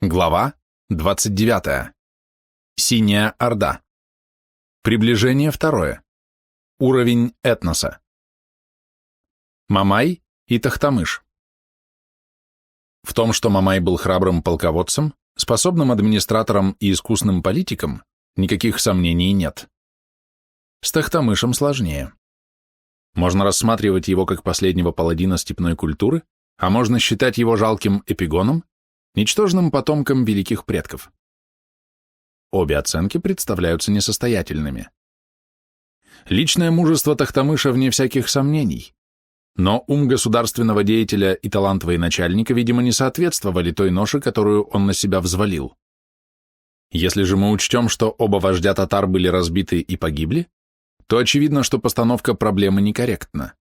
Глава 29. Синяя Орда. Приближение второе. Уровень этноса. Мамай и Тохтамыш. В том, что Мамай был храбрым полководцем, способным администратором и искусным политиком, никаких сомнений нет. С Тохтамышем сложнее. Можно рассматривать его как последнего паладина степной культуры, а можно считать его жалким эпигоном, ничтожным потомком великих предков. Обе оценки представляются несостоятельными. Личное мужество Тохтамыша вне всяких сомнений, но ум государственного деятеля и талант военачальника, видимо, не соответствовали той ноше, которую он на себя взвалил. Если же мы учтем, что оба вождя татар были разбиты и погибли, то очевидно, что постановка проблемы некорректна.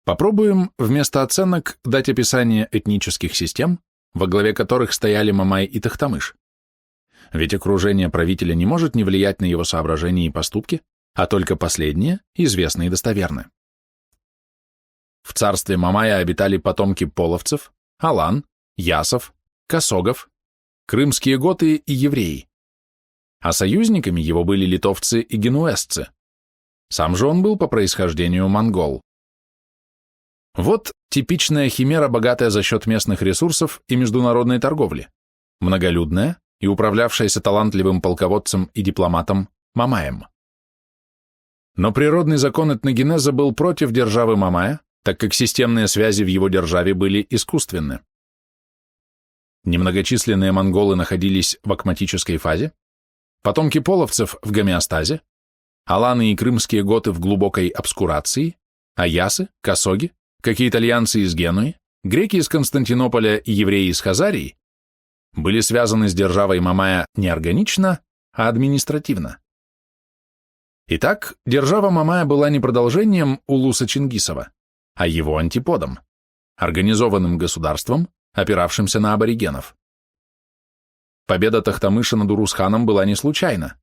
Попробуем вместо оценок дать описание этнических систем, во главе которых стояли Мамай и Тохтамыш. Ведь окружение правителя не может не влиять на его соображения и поступки, а только последние известны и достоверны. В царстве Мамая обитали потомки половцев, алан, ясов, косогов, крымские готы и евреи. А союзниками его были литовцы и генуэзцы. Сам же он был по происхождению монгол. Вот типичная химера, богатая за счет местных ресурсов и международной торговли, многолюдная и управлявшаяся талантливым полководцем и дипломатом Мамаем. Но природный закон этногенеза был против державы Мамая, так как системные связи в его державе были искусственны. Немногочисленные монголы находились в акматической фазе, потомки половцев в гомеостазе, аланы и крымские готы в глубокой обскурации, а ясы, косоги, как и итальянцы из Генуи, греки из Константинополя и евреи из Хазарии, были связаны с державой Мамая не органично, а административно. Итак, держава Мамая была не продолжением Улуса Чингисова, а его антиподом, организованным государством, опиравшимся на аборигенов. Победа Тохтамыша над Урус-ханом была не случайна.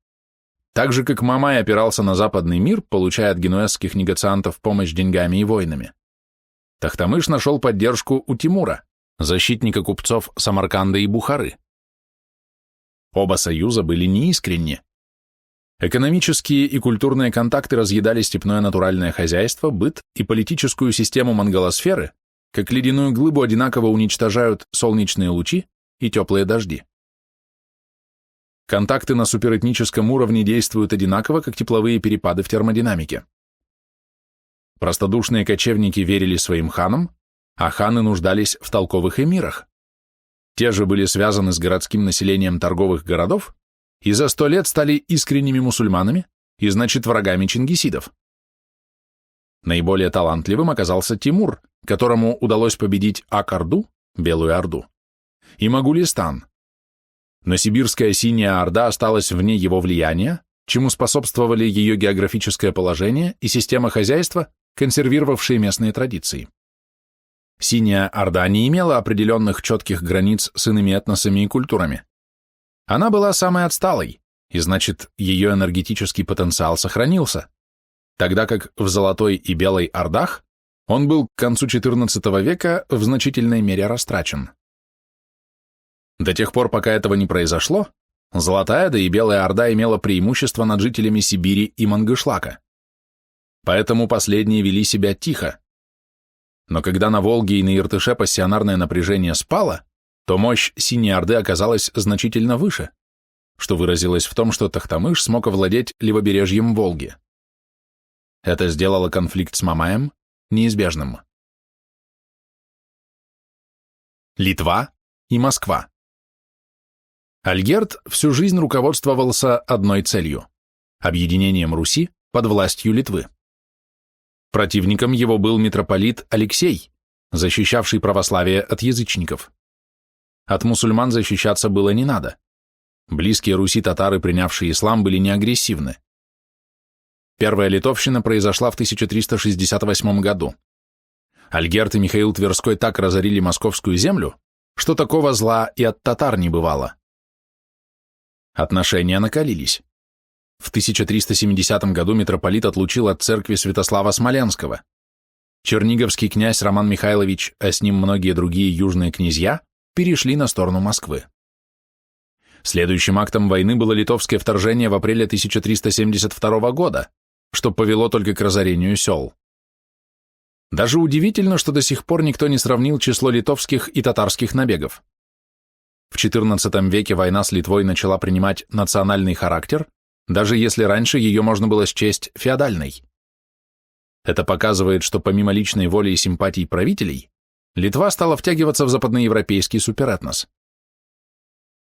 Так же, как Мамай опирался на западный мир, получая от генуэзских негациантов помощь деньгами и войнами, Тохтамыш нашел поддержку у Тимура, защитника купцов Самарканда и Бухары. Оба союза были неискренни. Экономические и культурные контакты разъедали степное натуральное хозяйство, быт и политическую систему монголосферы, как ледяную глыбу одинаково уничтожают солнечные лучи и теплые дожди. Контакты на суперэтническом уровне действуют одинаково, как тепловые перепады в термодинамике. Простодушные кочевники верили своим ханам, а ханы нуждались в толковых эмирах. Те же были связаны с городским населением торговых городов и за 100 лет стали искренними мусульманами и, значит, врагами чингисидов. Наиболее талантливым оказался Тимур, которому удалось победить Ак-Орду, Белую Орду, и Могулистан. Но сибирская Синяя Орда осталась вне его влияния, чему способствовали ее географическое положение и система хозяйства, консервировавшие местные традиции. Синяя Орда не имела определенных четких границ с иными этносами и культурами. Она была самой отсталой, и значит, ее энергетический потенциал сохранился, тогда как в Золотой и Белой Ордах он был к концу XIV века в значительной мере растрачен. До тех пор, пока этого не произошло, Золотая, да и Белая Орда имела преимущество над жителями Сибири и Мангышлака. Поэтому последние вели себя тихо. Но когда на Волге и на Иртыше пассионарное напряжение спало, то мощь Синей Орды оказалась значительно выше, что выразилось в том, что Тохтамыш смог овладеть левобережьем Волги. Это сделало конфликт с Мамаем неизбежным. Литва и Москва. Альгерд всю жизнь руководствовался одной целью – объединением Руси под властью Литвы. Противником его был митрополит Алексей, защищавший православие от язычников. От мусульман защищаться было не надо. Близкие Руси татары, принявшие ислам, были не агрессивны. Первая литовщина произошла в 1368 году. Альгерд и Михаил Тверской так разорили московскую землю, что такого зла и от татар не бывало. Отношения накалились. В 1370 году митрополит отлучил от церкви Святослава Смоленского. Черниговский князь Роман Михайлович, а с ним многие другие южные князья, перешли на сторону Москвы. Следующим актом войны было литовское вторжение в апреле 1372 года, что повело только к разорению сел. Даже удивительно, что до сих пор никто не сравнил число литовских и татарских набегов. В XIV веке война с Литвой начала принимать национальный характер, даже если раньше ее можно было счесть феодальной. Это показывает, что помимо личной воли и симпатий правителей, Литва стала втягиваться в западноевропейский суперэтнос.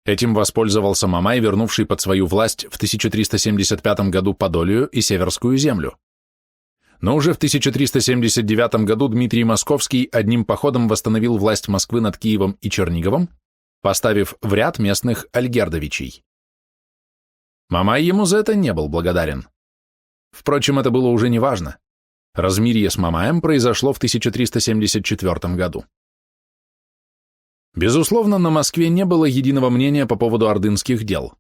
Этим воспользовался Мамай, вернувший под свою власть в 1375 году Подолию и Северскую землю. Но уже в 1379 году Дмитрий Московский одним походом восстановил власть Москвы над Киевом и Черниговом, поставив в ряд местных альгердовичей. Мамай ему за это не был благодарен. Впрочем, это было уже неважно. Размирье с Мамаем произошло в 1374 году. Безусловно, на Москве не было единого мнения по поводу ордынских дел.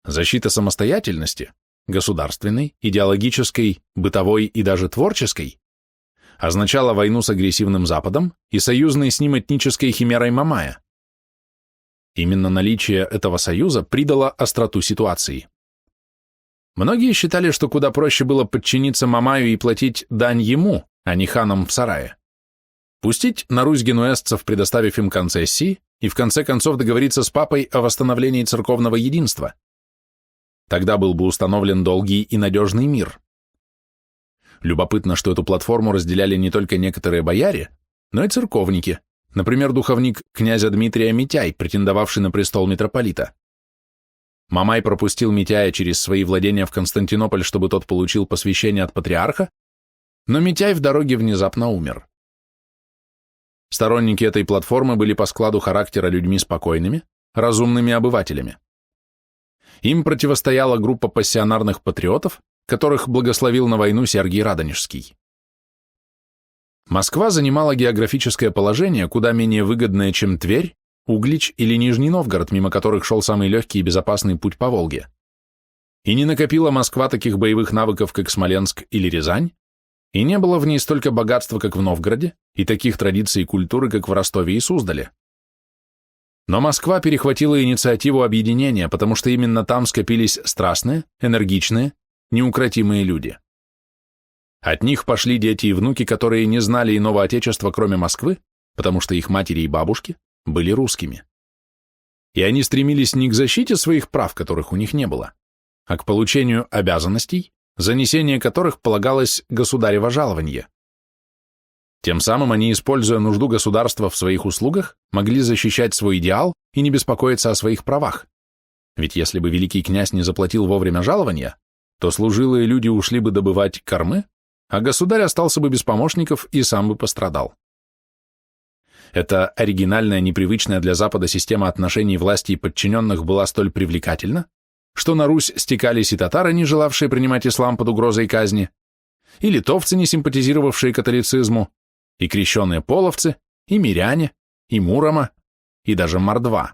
Защита самостоятельности, государственной, идеологической, бытовой и даже творческой, означала войну с агрессивным Западом и союзной с ним этнической химерой Мамая. Именно наличие этого союза придало остроту ситуации. Многие считали, что куда проще было подчиниться Мамаю и платить дань ему, а не ханам в сарае. Пустить на Русь генуэзцев, предоставив им концессии, и в конце концов договориться с папой о восстановлении церковного единства. Тогда был бы установлен долгий и надежный мир. Любопытно, что эту платформу разделяли не только некоторые бояре, но и церковники, например, духовник князя Дмитрия Митяй, претендовавший на престол митрополита. Мамай пропустил Митяя через свои владения в Константинополь, чтобы тот получил посвящение от патриарха, но Митяй в дороге внезапно умер. Сторонники этой платформы были по складу характера людьми спокойными, разумными обывателями. Им противостояла группа пассионарных патриотов, которых благословил на войну Сергий Радонежский. Москва занимала географическое положение, куда менее выгодное, чем Тверь, Углич или Нижний Новгород, мимо которых шел самый легкий и безопасный путь по Волге. И не накопила Москва таких боевых навыков, как Смоленск или Рязань, и не было в ней столько богатства, как в Новгороде, и таких традиций и культуры, как в Ростове и Суздале. Но Москва перехватила инициативу объединения, потому что именно там скопились страстные, энергичные, неукротимые люди. От них пошли дети и внуки, которые не знали иного отечества, кроме Москвы, потому что их матери и бабушки были русскими. И они стремились не к защите своих прав, которых у них не было, а к получению обязанностей, занесение которых полагалось государево жалованье. Тем самым они, используя нужду государства в своих услугах, могли защищать свой идеал и не беспокоиться о своих правах. Ведь если бы великий князь не заплатил вовремя жалования, то служилые люди ушли бы добывать кормы, а государь остался бы без помощников и сам бы пострадал. Эта оригинальная, непривычная для Запада система отношений власти и подчиненных была столь привлекательна, что на Русь стекались и татары, не желавшие принимать ислам под угрозой казни, и литовцы, не симпатизировавшие католицизму, и крещеные половцы, и миряне, и мурома, и даже мордва.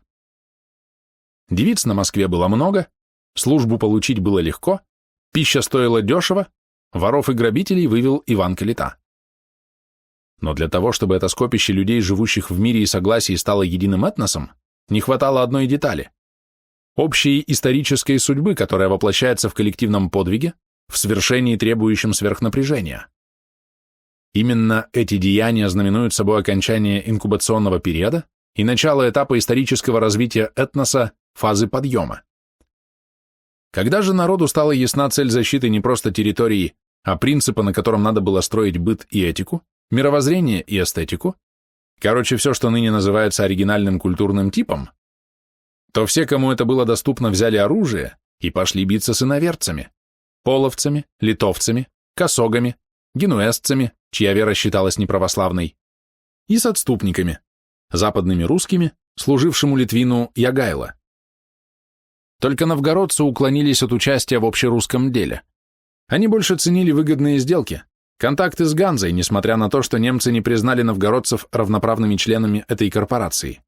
Девиц на Москве было много, службу получить было легко, пища стоила дешево, воров и грабителей вывел Иван Калита. Но для того, чтобы это скопище людей, живущих в мире и согласии, стало единым этносом, не хватало одной детали – общей исторической судьбы, которая воплощается в коллективном подвиге, в свершении, требующем сверхнапряжения. Именно эти деяния знаменуют собой окончание инкубационного периода и начало этапа исторического развития этноса, фазы подъема. Когда же народу стала ясна цель защиты не просто территории, а принципа, на котором надо было строить быт и этику, мировоззрение и эстетику, короче, все, что ныне называется оригинальным культурным типом, то все, кому это было доступно, взяли оружие и пошли биться с иноверцами, половцами, литовцами, косогами, генуэзцами, чья вера считалась неправославной, и с отступниками, западными русскими, служившему Литвину Ягайло. Только новгородцы уклонились от участия в общерусском деле. Они больше ценили выгодные сделки, контакты с Ганзой, несмотря на то, что немцы не признали новгородцев равноправными членами этой корпорации.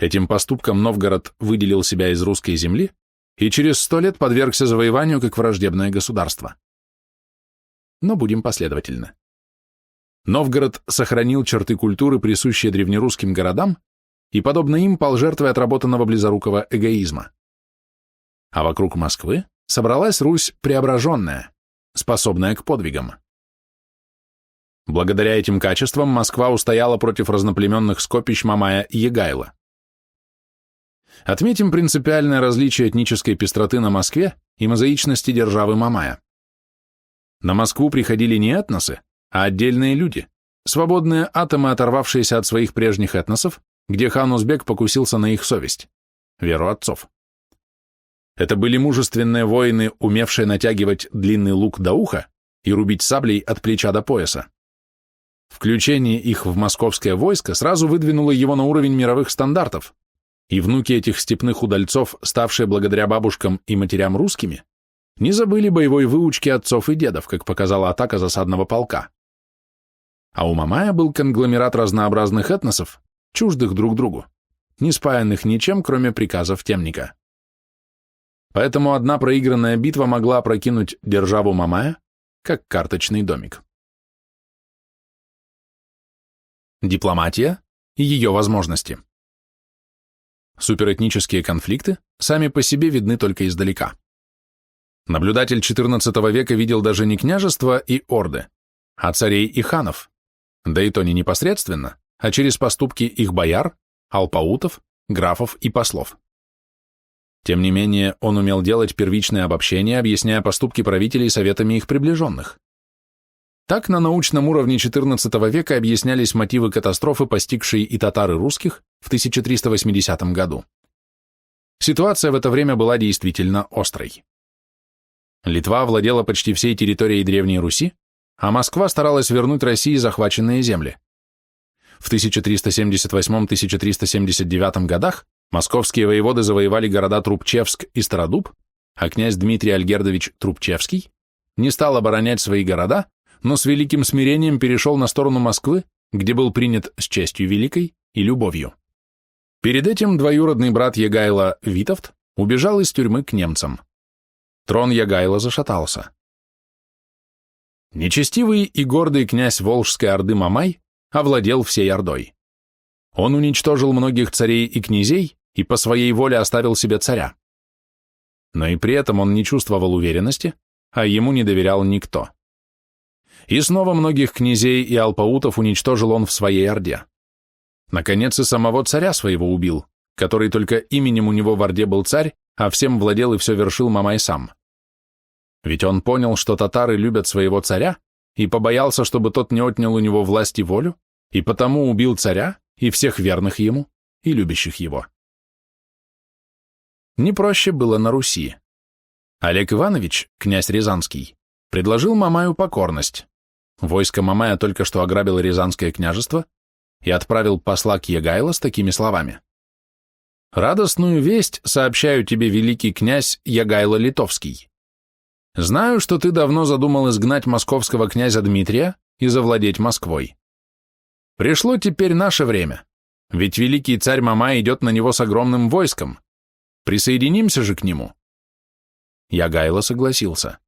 Этим поступком Новгород выделил себя из русской земли и через 100 лет подвергся завоеванию как враждебное государство. Но будем последовательны. Новгород сохранил черты культуры, присущие древнерусским городам, и, подобно им, пал жертвой отработанного близорукого эгоизма. А вокруг Москвы собралась Русь преображенная, способная к подвигам. Благодаря этим качествам Москва устояла против разноплеменных скопищ Мамая и Егайла. Отметим принципиальное различие этнической пестроты на Москве и мозаичности державы Мамая. На Москву приходили не этносы, а отдельные люди, свободные атомы, оторвавшиеся от своих прежних этносов, где хан Узбек покусился на их совесть, веру отцов. Это были мужественные воины, умевшие натягивать длинный лук до уха и рубить саблей от плеча до пояса. Включение их в московское войско сразу выдвинуло его на уровень мировых стандартов, и внуки этих степных удальцов, ставшие благодаря бабушкам и матерям русскими, не забыли боевой выучки отцов и дедов, как показала атака засадного полка. А у Мамая был конгломерат разнообразных этносов, чуждых друг другу, не спаянных ничем, кроме приказов темника. Поэтому одна проигранная битва могла опрокинуть державу Мамая, как карточный домик. Дипломатия и ее возможности. Суперэтнические конфликты сами по себе видны только издалека. Наблюдатель XIV века видел даже не княжества и орды, а царей и ханов, да и то не непосредственно, а через поступки их бояр, алпаутов, графов и послов. Тем не менее, он умел делать первичное обобщение, объясняя поступки правителей советами их приближенных. Так на научном уровне XIV века объяснялись мотивы катастрофы, постигшей и татар, и русских в 1380 году. Ситуация в это время была действительно острой. Литва владела почти всей территорией Древней Руси, а Москва старалась вернуть России захваченные земли. В 1378-1379 годах московские воеводы завоевали города Трубчевск и Стародуб, а князь Дмитрий Альгердович Трубчевский не стал оборонять свои города, но с великим смирением перешел на сторону Москвы, где был принят с честью великой и любовью. Перед этим двоюродный брат Егайла Витовт убежал из тюрьмы к немцам. Трон Ягайла зашатался. Нечестивый и гордый князь Волжской орды Мамай овладел всей ордой. Он уничтожил многих царей и князей и по своей воле оставил себе царя. Но и при этом он не чувствовал уверенности, а ему не доверял никто. И снова многих князей и алпаутов уничтожил он в своей орде. Наконец и самого царя своего убил, который только именем у него в орде был царь, а всем владел и все вершил Мамай сам. Ведь он понял, что татары любят своего царя, и побоялся, чтобы тот не отнял у него власть и волю, и потому убил царя и всех верных ему и любящих его. Не проще было на Руси. Олег Иванович, князь Рязанский, предложил Мамаю покорность. Войско Мамая только что ограбило Рязанское княжество и отправил посла к Егайло с такими словами: «Радостную весть сообщаю тебе, великий князь Егайло Литовский. Знаю, что ты давно задумал изгнать московского князя Дмитрия и завладеть Москвой. Пришло теперь наше время, ведь великий царь Мамай идет на него с огромным войском. Присоединимся же к нему». Ягайло согласился.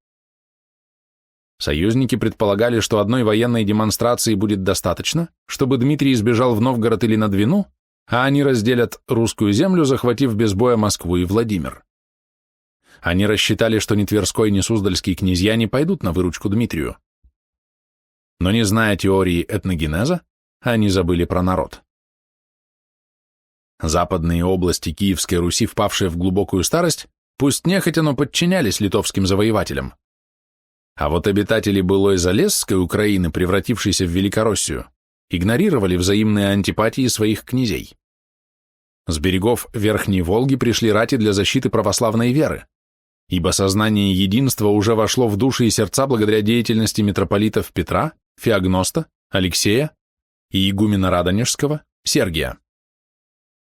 Союзники предполагали, что одной военной демонстрации будет достаточно, чтобы Дмитрий избежал в Новгород или на Двину, а они разделят русскую землю, захватив без боя Москву и Владимир. Они рассчитали, что ни Тверской, ни Суздальские князья не пойдут на выручку Дмитрию. Но не зная теории этногенеза, они забыли про народ. Западные области Киевской Руси, впавшие в глубокую старость, пусть нехотя, но подчинялись литовским завоевателям. А вот обитатели былой Залесской Украины, превратившейся в Великороссию, игнорировали взаимные антипатии своих князей. С берегов Верхней Волги пришли рати для защиты православной веры, ибо сознание единства уже вошло в души и сердца благодаря деятельности митрополитов Петра, Феогноста, Алексея и игумена Радонежского, Сергия.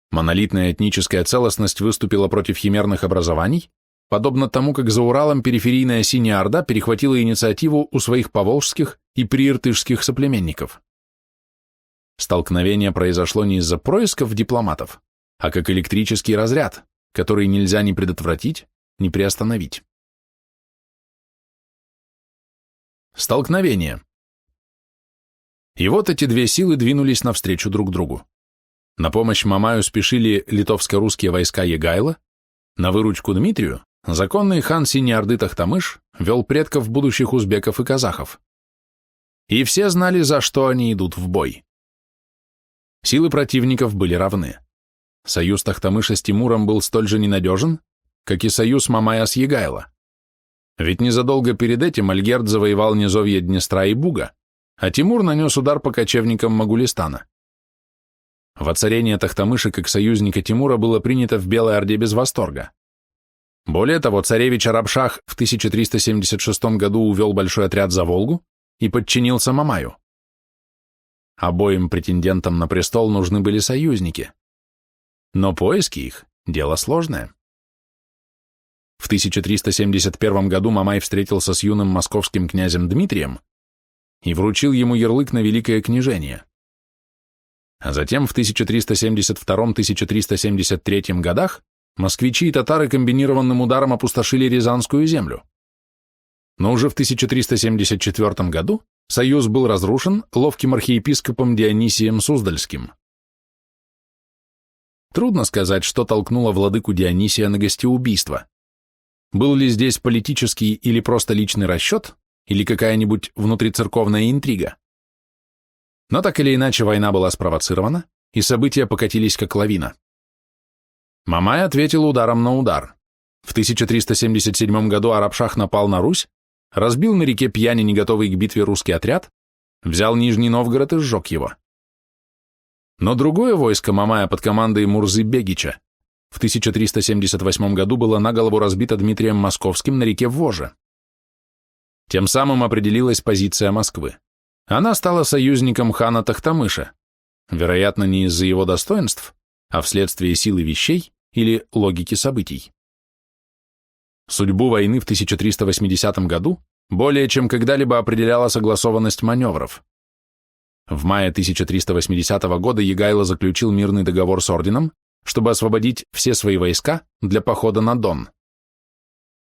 Монолитная этническая целостность выступила против химерных образований, подобно тому, как за Уралом периферийная Синяя Орда перехватила инициативу у своих поволжских и прииртышских соплеменников. Столкновение произошло не из-за происков дипломатов, а как электрический разряд, который нельзя ни предотвратить, ни приостановить. Столкновение. И вот эти две силы двинулись навстречу друг другу. На помощь Мамаю спешили литовско-русские войска Егайла, на выручку Дмитрию законный хан Синей Орды Тохтамыш вел предков будущих узбеков и казахов. И все знали, за что они идут в бой. Силы противников были равны. Союз Тохтамыша с Тимуром был столь же ненадежен, как и союз Мамая с Егайло. Ведь незадолго перед этим Альгерд завоевал низовье Днестра и Буга, а Тимур нанес удар по кочевникам Могулистана. Воцарение Тохтамыша как союзника Тимура было принято в Белой Орде без восторга. Более того, царевич Арабшах в 1376 году увел большой отряд за Волгу и подчинился Мамаю. Обоим претендентам на престол нужны были союзники. Но поиски их – дело сложное. В 1371 году Мамай встретился с юным московским князем Дмитрием и вручил ему ярлык на Великое княжение. А затем в 1372-1373 годах москвичи и татары комбинированным ударом опустошили Рязанскую землю. Но уже в 1374 году союз был разрушен ловким архиепископом Дионисием Суздальским. Трудно сказать, что толкнуло владыку Дионисия на гостеубийство. Был ли здесь политический или просто личный расчет, или какая-нибудь внутрицерковная интрига? Но так или иначе война была спровоцирована, и события покатились как лавина. Мамай ответил ударом на удар. В 1377 году Арабшах напал на Русь, разбил на реке Пьяни не готовый к битве русский отряд, взял Нижний Новгород и сжег его. Но другое войско Мамая под командой Мурзы Бегича в 1378 году было наголову разбито Дмитрием Московским на реке Воже. Тем самым определилась позиция Москвы. Она стала союзником хана Тохтамыша, вероятно, не из-за его достоинств, а вследствие силы вещей или логики событий. Судьбу войны в 1380 году более чем когда-либо определяла согласованность маневров. В мае 1380 года Егайло заключил мирный договор с орденом, чтобы освободить все свои войска для похода на Дон.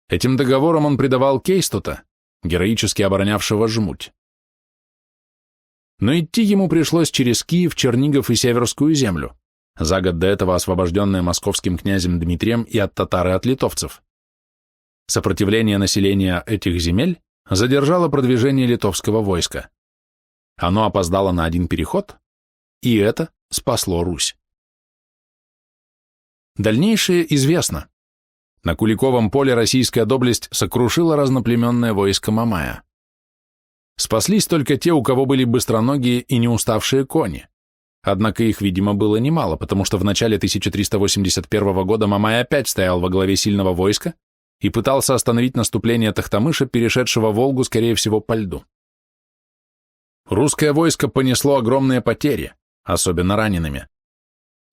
Этим договором он предавал Кейстута, героически оборонявшего Жмуть. Но идти ему пришлось через Киев, Чернигов и Северскую землю, за год до этого освобожденная московским князем Дмитрием и от татар и от литовцев. Сопротивление населения этих земель задержало продвижение литовского войска. Оно опоздало на один переход, и это спасло Русь. Дальнейшее известно. На Куликовом поле российская доблесть сокрушила разноплеменное войско Мамая. Спаслись только те, у кого были быстроногие и неуставшие кони. Однако их, видимо, было немало, потому что в начале 1381 года Мамай опять стоял во главе сильного войска и пытался остановить наступление Тохтамыша, перешедшего Волгу, скорее всего, по льду. Русское войско понесло огромные потери, особенно ранеными.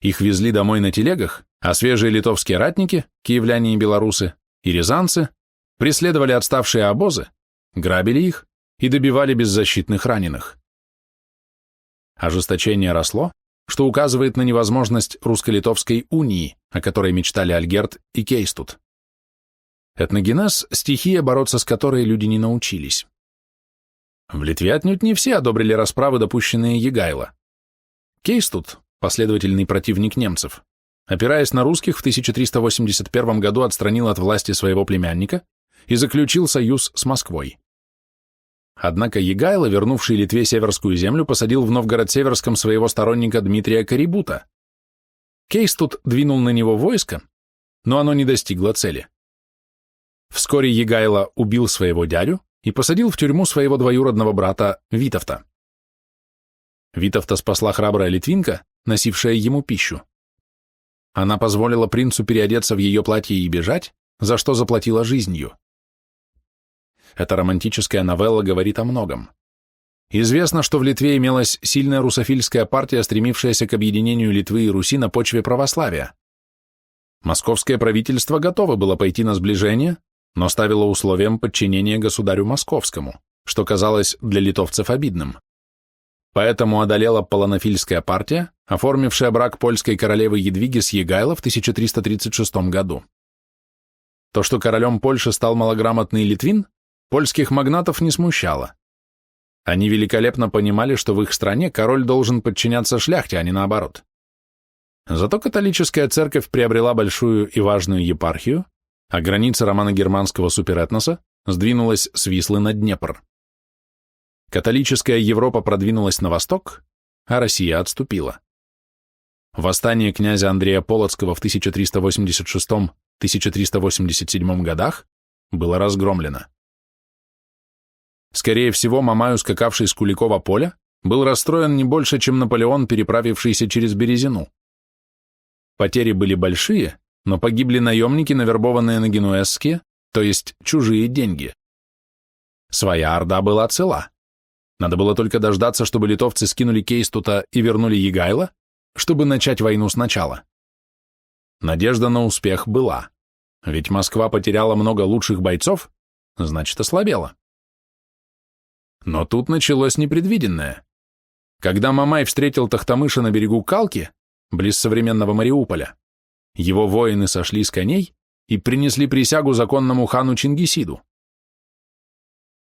Их везли домой на телегах, а свежие литовские ратники, киевляне и белорусы, и рязанцы преследовали отставшие обозы, грабили их и добивали беззащитных раненых. Ожесточение росло, что указывает на невозможность русско-литовской унии, о которой мечтали Альгерд и Кейстут. Этногенез – стихия, бороться с которой люди не научились. В Литве отнюдь не все одобрили расправы, допущенные Егайло. Кейстут, последовательный противник немцев, опираясь на русских, в 1381 году отстранил от власти своего племянника и заключил союз с Москвой. Однако Егайло, вернувший Литве Северскую землю, посадил в Новгород-Северском своего сторонника Дмитрия Карибута. Кейстут двинул на него войско, но оно не достигло цели. Вскоре Егайло убил своего дядю и посадил в тюрьму своего двоюродного брата Витовта. Витовта спасла храбрая литвинка, носившая ему пищу. Она позволила принцу переодеться в ее платье и бежать, за что заплатила жизнью. Эта романтическая новелла говорит о многом. Известно, что в Литве имелась сильная русофильская партия, стремившаяся к объединению Литвы и Руси на почве православия. Московское правительство готово было пойти на сближение, но ставило условием подчинения государю московскому, что казалось для литовцев обидным. Поэтому одолела полонофильская партия, оформившая брак польской королевы Едвиги с Егайло в 1336 году. То, что королем Польши стал малограмотный литвин, польских магнатов не смущало. Они великолепно понимали, что в их стране король должен подчиняться шляхте, а не наоборот. Зато католическая церковь приобрела большую и важную епархию, а граница романо-германского суперэтноса сдвинулась с Вислы на Днепр. Католическая Европа продвинулась на восток, а Россия отступила. Восстание князя Андрея Полоцкого в 1386-1387 годах было разгромлено. Скорее всего, Мамай, ускакавший с Куликова поля, был расстроен не больше, чем Наполеон, переправившийся через Березину. Потери были большие, но погибли наемники, навербованные на генуэзские, то есть чужие деньги. Своя орда была цела. Надо было только дождаться, чтобы литовцы скинули Кейстута и вернули Егайла, чтобы начать войну сначала. Надежда на успех была, ведь Москва потеряла много лучших бойцов, значит, ослабела. Но тут началось непредвиденное. Когда Мамай встретил Тохтамыша на берегу Калки, близ современного Мариуполя, его воины сошли с коней и принесли присягу законному хану Чингисиду.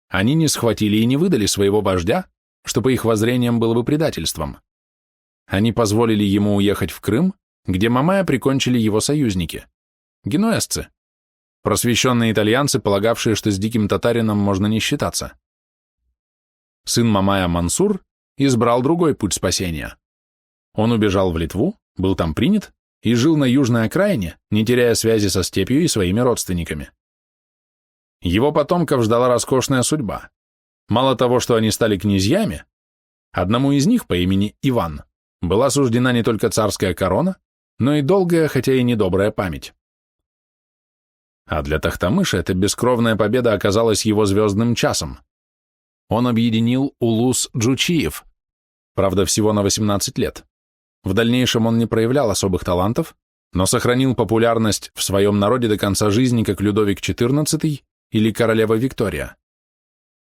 Они не схватили и не выдали своего вождя, что по их воззрениям было бы предательством. Они позволили ему уехать в Крым, где Мамая прикончили его союзники, генуэзцы, просвещенные итальянцы, полагавшие, что с диким татарином можно не считаться. Сын Мамая Мансур избрал другой путь спасения. Он убежал в Литву, был там принят и жил на южной окраине, не теряя связи со степью и своими родственниками. Его потомков ждала роскошная судьба. Мало того, что они стали князьями, одному из них по имени Иван была суждена не только царская корона, но и долгая, хотя и недобрая память. А для Тохтамыша эта бескровная победа оказалась его звездным часом. Он объединил улус Джучиев, правда, всего на 18 лет. В дальнейшем он не проявлял особых талантов, но сохранил популярность в своем народе до конца жизни, как Людовик XIV или королева Виктория.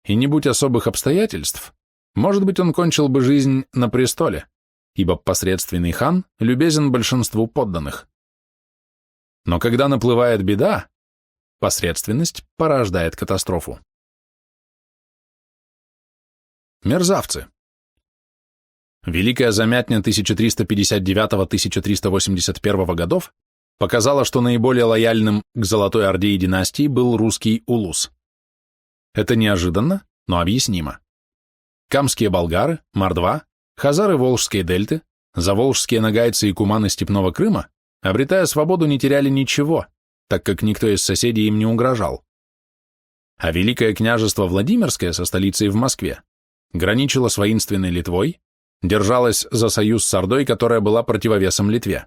И не будь особых обстоятельств, может быть, он кончил бы жизнь на престоле, ибо посредственный хан любезен большинству подданных. Но когда наплывает беда, посредственность порождает катастрофу. Мерзавцы. Великая замятня 1359-1381 годов показала, что наиболее лояльным к Золотой Орде и династии был русский улус. Это неожиданно, но объяснимо. Камские болгары, мордва, хазары Волжской дельты, заволжские нагайцы и куманы Степного Крыма, обретая свободу, не теряли ничего, так как никто из соседей им не угрожал. А Великое княжество Владимирское со столицей в Москве граничило с воинственной Литвой, держалось за союз с Ордой, которая была противовесом Литве.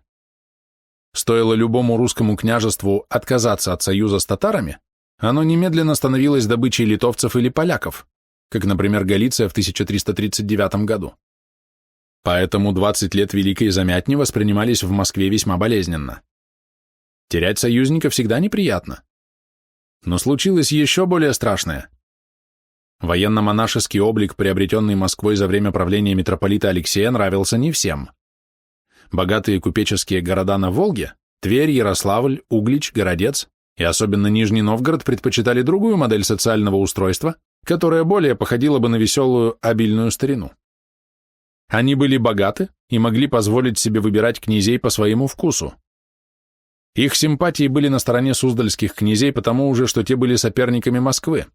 Стоило любому русскому княжеству отказаться от союза с татарами, оно немедленно становилось добычей литовцев или поляков, как, например, Галиция в 1339 году. Поэтому 20 лет Великой Замятни воспринимались в Москве весьма болезненно. Терять союзника всегда неприятно. Но случилось еще более страшное. Военно-монашеский облик, приобретенный Москвой за время правления митрополита Алексея, нравился не всем. Богатые купеческие города на Волге, Тверь, Ярославль, Углич, Городец и особенно Нижний Новгород предпочитали другую модель социального устройства, которая более походила бы на веселую, обильную старину. Они были богаты и могли позволить себе выбирать князей по своему вкусу. Их симпатии были на стороне суздальских князей, потому уже, что те были соперниками Москвы.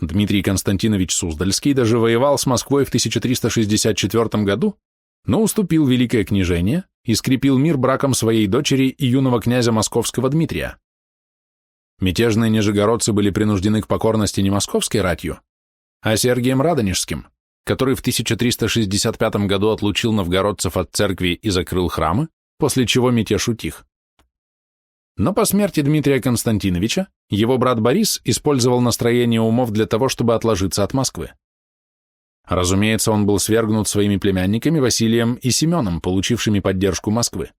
Дмитрий Константинович Суздальский даже воевал с Москвой в 1364 году, но уступил Великое княжение и скрепил мир браком своей дочери и юного князя московского Дмитрия. Мятежные нижегородцы были принуждены к покорности не московской ратью, а Сергием Радонежским, который в 1365 году отлучил новгородцев от церкви и закрыл храмы, после чего мятеж утих. Но по смерти Дмитрия Константиновича его брат Борис использовал настроение умов для того, чтобы отложиться от Москвы. Разумеется, он был свергнут своими племянниками Василием и Семеном, получившими поддержку Москвы.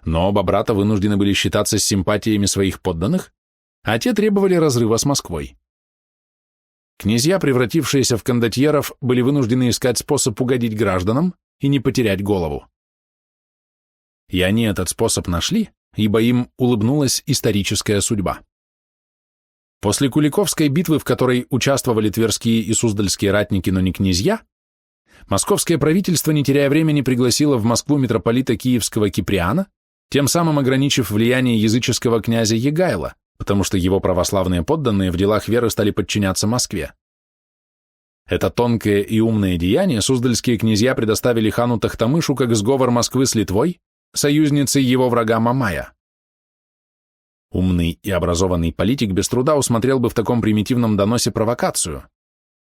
Но оба брата вынуждены были считаться с симпатиями своих подданных, а те требовали разрыва с Москвой. Князья, превратившиеся в кондотьеров, были вынуждены искать способ угодить гражданам и не потерять голову. И они этот способ нашли, ибо им улыбнулась историческая судьба. После Куликовской битвы, в которой участвовали тверские и суздальские ратники, но не князья, московское правительство, не теряя времени, пригласило в Москву митрополита Киевского Киприана, тем самым ограничив влияние языческого князя Егайла, потому что его православные подданные в делах веры стали подчиняться Москве. Это тонкое и умное деяние суздальские князья предоставили хану Тохтамышу как сговор Москвы с Литвой, союзницей его врага Мамая. Умный и образованный политик без труда усмотрел бы в таком примитивном доносе провокацию,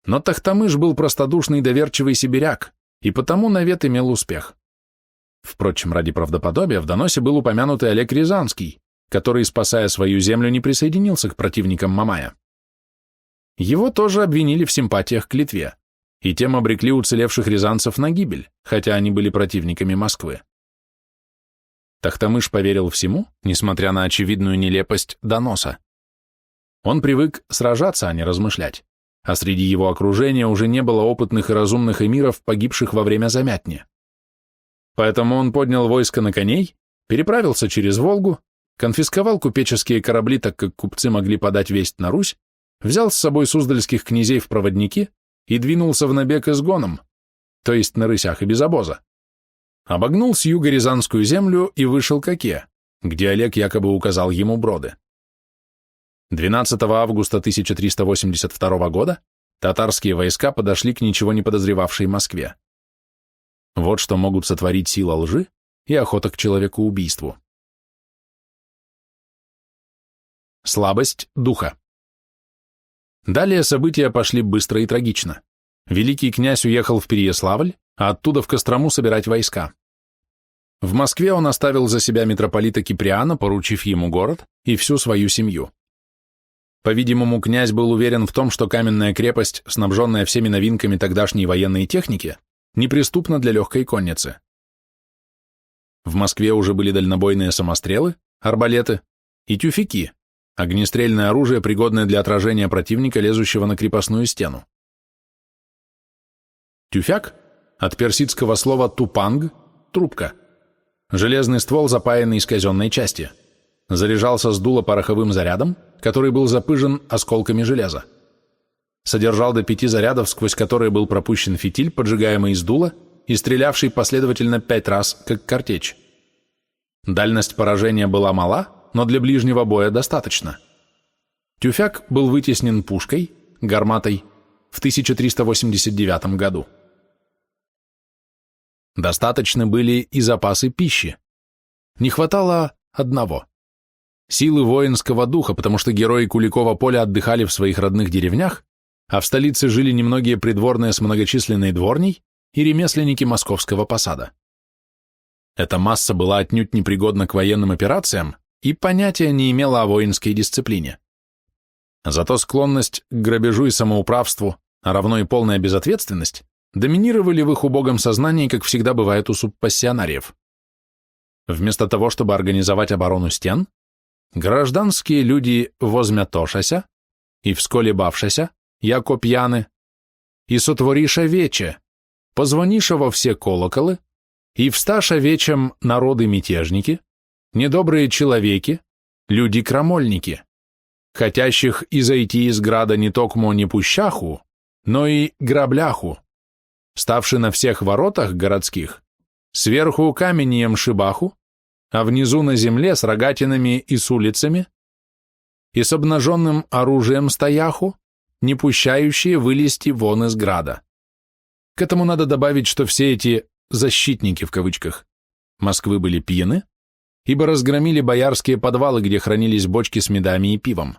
но Тохтамыш был простодушный доверчивый сибиряк, и потому навет имел успех. Впрочем, ради правдоподобия в доносе был упомянут и Олег Рязанский, который, спасая свою землю, не присоединился к противникам Мамая. Его тоже обвинили в симпатиях к Литве, и тем обрекли уцелевших рязанцев на гибель, хотя они были противниками Москвы. Тохтамыш поверил всему, несмотря на очевидную нелепость доноса. Он привык сражаться, а не размышлять, а среди его окружения уже не было опытных и разумных эмиров, погибших во время замятни. Поэтому он поднял войско на коней, переправился через Волгу, конфисковал купеческие корабли, так как купцы могли подать весть на Русь, взял с собой суздальских князей в проводники и двинулся в набег изгоном, то есть на рысях и без обоза. Обогнул с юга Рязанскую землю и вышел к Оке, где Олег якобы указал ему броды. 12 августа 1382 года татарские войска подошли к ничего не подозревавшей Москве. Вот что могут сотворить сила лжи и охота к человекоубийству. Слабость духа. Далее события пошли быстро и трагично. Великий князь уехал в Переяславль, а оттуда в Кострому собирать войска. В Москве он оставил за себя митрополита Киприана, поручив ему город и всю свою семью. По-видимому, князь был уверен в том, что каменная крепость, снабженная всеми новинками тогдашней военной техники, неприступна для легкой конницы. В Москве уже были дальнобойные самострелы, арбалеты и тюфяки, огнестрельное оружие, пригодное для отражения противника, лезущего на крепостную стену. Тюфяк от персидского слова тупанг – трубка. Железный ствол, запаянный из казенной части. Заряжался с дула пороховым зарядом, который был запыжен осколками железа. Содержал до 5 зарядов, сквозь которые был пропущен фитиль, поджигаемый из дула и стрелявший последовательно 5 раз, как картечь. Дальность поражения была мала, но для ближнего боя достаточно. Тюфяк был вытеснен пушкой, гарматой, в 1389 году. Достаточны были и запасы пищи. Не хватало одного – силы воинского духа, потому что герои Куликова поля отдыхали в своих родных деревнях, а в столице жили немногие придворные с многочисленной дворней и ремесленники Московского посада. Эта масса была отнюдь непригодна к военным операциям и понятия не имела о воинской дисциплине. Зато склонность к грабежу и самоуправству, а равно и полная безответственность, доминировали в их убогом сознании, как всегда бывает у субпассионариев. Вместо того, чтобы организовать оборону стен, гражданские люди возмятошася и всколебавшася, яко пьяны, и сотвориша вече, позвониша во все колоколы, и всташа вечем народы-мятежники, недобрые человеки, люди-крамольники, хотящих изойти из града не токмо не пущаху, но и грабляху, ставши на всех воротах городских, сверху каменьем шибаху, а внизу на земле с рогатинами и с улицами, и с обнаженным оружием стояху, не пущающие вылезти вон из града. К этому надо добавить, что все эти «защитники» в кавычках Москвы были пьяны, ибо разгромили боярские подвалы, где хранились бочки с медами и пивом.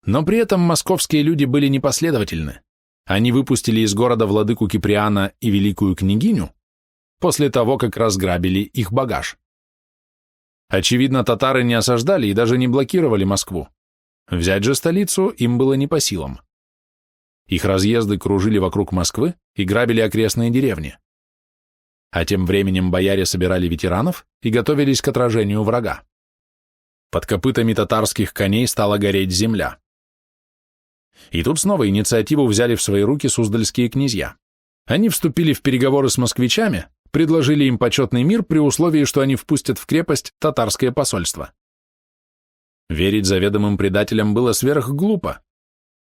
Но при этом московские люди были непоследовательны. Они выпустили из города владыку Киприана и великую княгиню после того, как разграбили их багаж. Очевидно, татары не осаждали и даже не блокировали Москву. Взять же столицу им было не по силам. Их разъезды кружили вокруг Москвы и грабили окрестные деревни. А тем временем бояре собирали ветеранов и готовились к отражению врага. Под копытами татарских коней стала гореть земля. И тут снова инициативу взяли в свои руки суздальские князья. Они вступили в переговоры с москвичами, предложили им почетный мир при условии, что они впустят в крепость татарское посольство. Верить заведомым предателям было сверхглупо,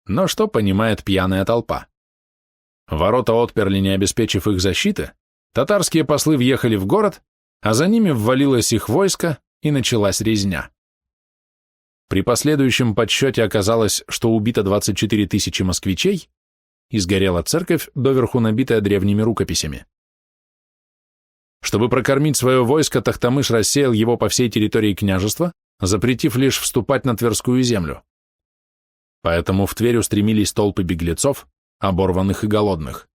но что понимает пьяная толпа? Ворота отперли, не обеспечив их защиты, татарские послы въехали в город, а за ними ввалилось их войско, и началась резня. При последующем подсчете оказалось, что убито 24 тысячи москвичей, и сгорела церковь, доверху набитая древними рукописями. Чтобы прокормить свое войско, Тохтамыш рассеял его по всей территории княжества, запретив лишь вступать на Тверскую землю. Поэтому в Тверь устремились толпы беглецов, оборванных и голодных.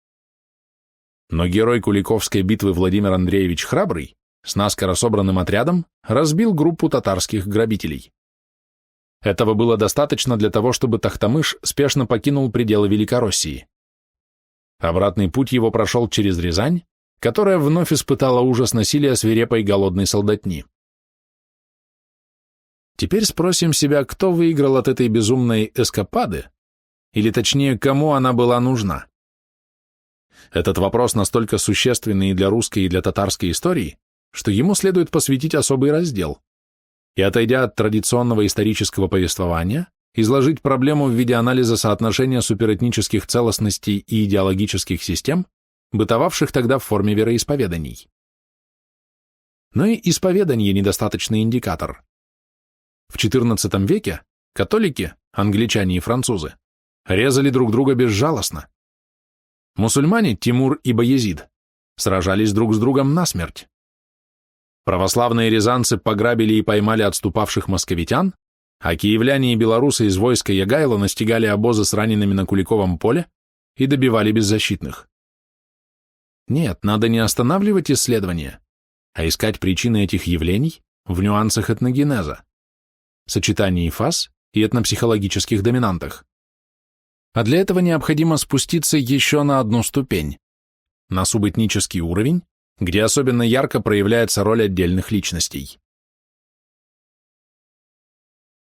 Но герой Куликовской битвы Владимир Андреевич Храбрый с наскоро собранным отрядом разбил группу татарских грабителей. Этого было достаточно для того, чтобы Тохтамыш спешно покинул пределы Великороссии. Обратный путь его прошел через Рязань, которая вновь испытала ужас насилия свирепой голодной солдатни. Теперь спросим себя, кто выиграл от этой безумной эскапады, или точнее, кому она была нужна? Этот вопрос настолько существенный и для русской, и для татарской истории, что ему следует посвятить особый раздел и, отойдя от традиционного исторического повествования, изложить проблему в виде анализа соотношения суперэтнических целостностей и идеологических систем, бытовавших тогда в форме вероисповеданий. Но и исповедание недостаточный индикатор. В XIV веке католики, англичане и французы, резали друг друга безжалостно. Мусульмане, Тимур и Баязид, сражались друг с другом насмерть. Православные рязанцы пограбили и поймали отступавших московитян, а киевляне и белорусы из войска Ягайло настигали обозы с ранеными на Куликовом поле и добивали беззащитных. Нет, надо не останавливать исследования, а искать причины этих явлений в нюансах этногенеза, сочетании фаз и этнопсихологических доминантах. А для этого необходимо спуститься еще на одну ступень, на субэтнический уровень, где особенно ярко проявляется роль отдельных личностей.